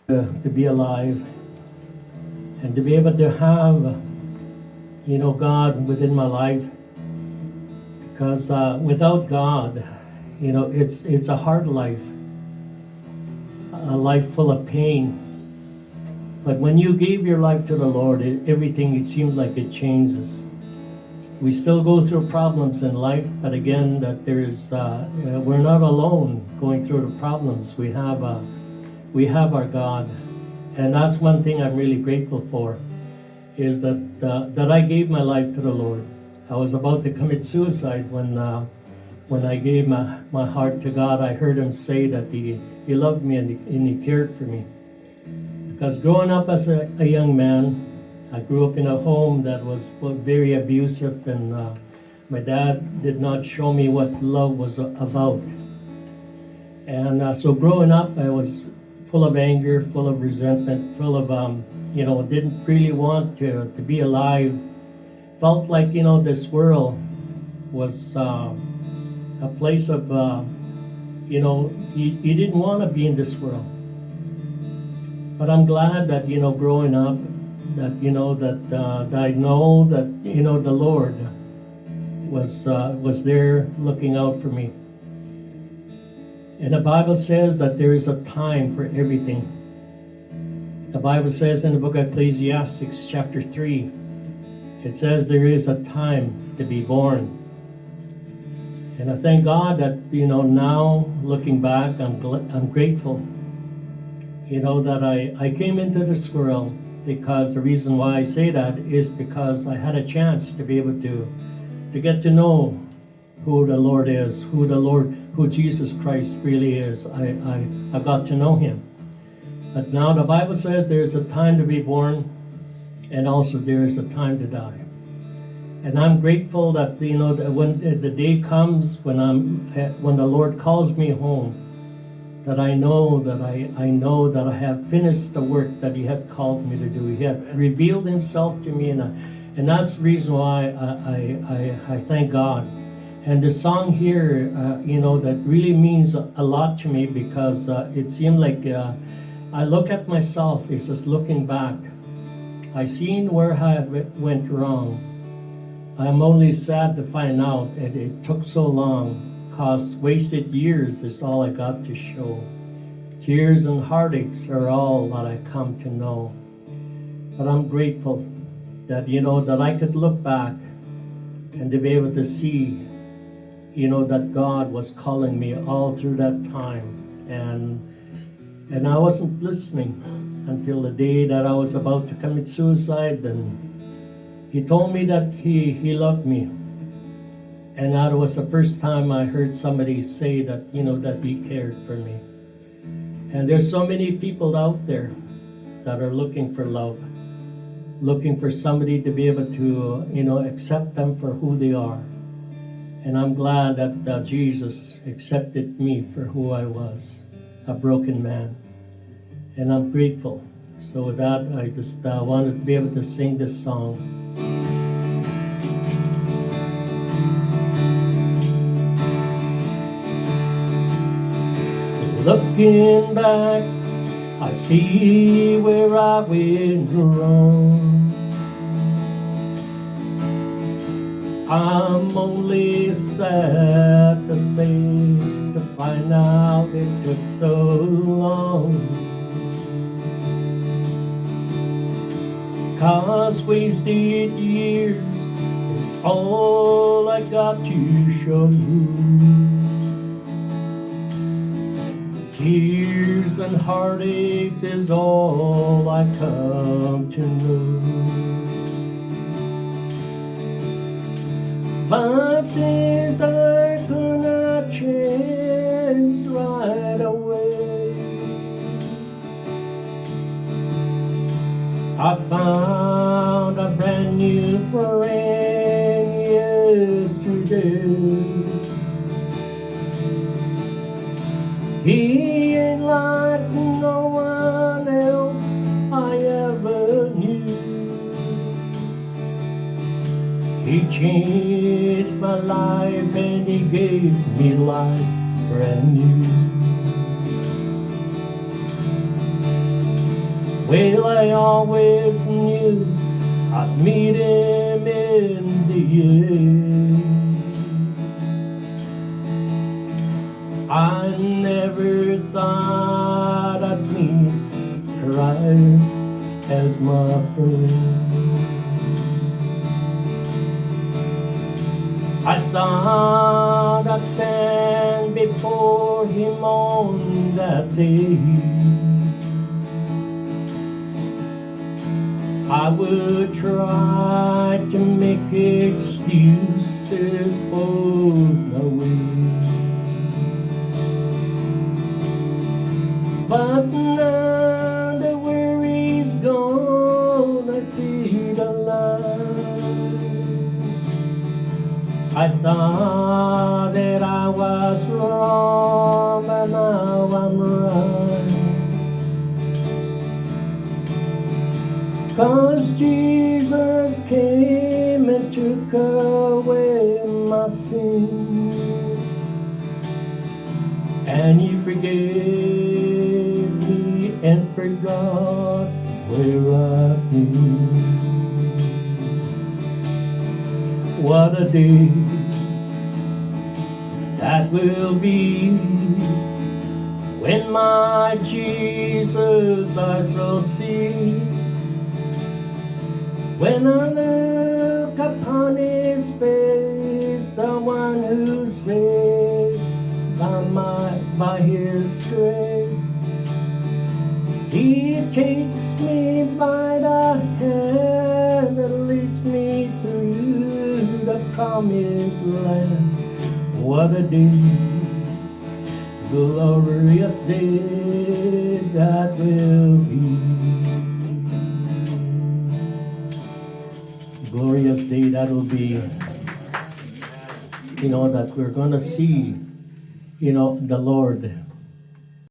to be alive and to be able to have, God within my life. Because without God, it's a hard life, a life full of pain. But when you gave your life to the Lord, everything, it seems like it changes. We still go through problems in life, but again, that we're not alone going through the problems. We have our God, and that's one thing I'm really grateful for, is that I gave my life to the Lord. I was about to commit suicide when I gave my heart to God. I heard Him say that He loved me and He cared for me. Because growing up as a young man, I grew up in a home that was very abusive, and my dad did not show me what love was about. And so growing up, I was full of anger, full of resentment, full of, didn't really want to be alive. Felt like, this world was a place of, you didn't want to be in this world. But I'm glad that, growing up, that that I know that the Lord was there looking out for me. And the Bible says that there is a time for everything. The Bible says in the book of Ecclesiastes chapter 3, it says there is a time to be born. And I thank God that now looking back, I'm grateful that I came into this world, because the reason why I say that is because I had a chance to be able to get to know who the Lord is, who Jesus Christ really is. I got to know Him. But now the Bible says there's a time to be born, and also there is a time to die. And I'm grateful that that when the day comes when the Lord calls me home, that I know that I have finished the work that He had called me to do. He had revealed Himself to me, and that's the reason why I thank God. And the song here, that really means a lot to me, because it seemed like I look at myself. It's just looking back. I seen where I went wrong. I'm only sad to find out that it took so long. Cause wasted years is all I got to show. Tears and heartaches are all that I come to know. But I'm grateful that that I could look back and to be able to see that God was calling me all through that time, and I wasn't listening until the day that I was about to commit suicide. And He told me that He loved me. And that was the first time I heard somebody say that, that He cared for me. And there's so many people out there that are looking for love, looking for somebody to be able to, accept them for who they are. And I'm glad that Jesus accepted me for who I was, a broken man. And I'm grateful. So with that, I just wanted to be able to sing this song. Looking back, I see where I went wrong. I'm only sad to say, to find out it took so long. 'Cause wasted years is all I got to show. Tears and heartaches is all I come to know. But things aren't gonna change right away. I found a brand new friend yesterday. He ain't like no one else I ever knew. He changed my life and He gave me life brand new. Well, I always knew I'd meet him in the end. I never thought I'd meet Christ as my friend. I thought I'd stand before him on that day. I would try to make excuses for the way. But now the worry's gone, I see the light. I thought that I was wrong, but now I'm right. 'Cause Jesus came and took away my sin, and He forgave me and forgot where I've been. What a day that will be when my Jesus I shall see. When I look upon His face, the one who saved by His grace, He takes me by the hand and leads me through the promised land. What a day, glorious day that will be. Glorious day that will be. You know, that we're gonna see, the Lord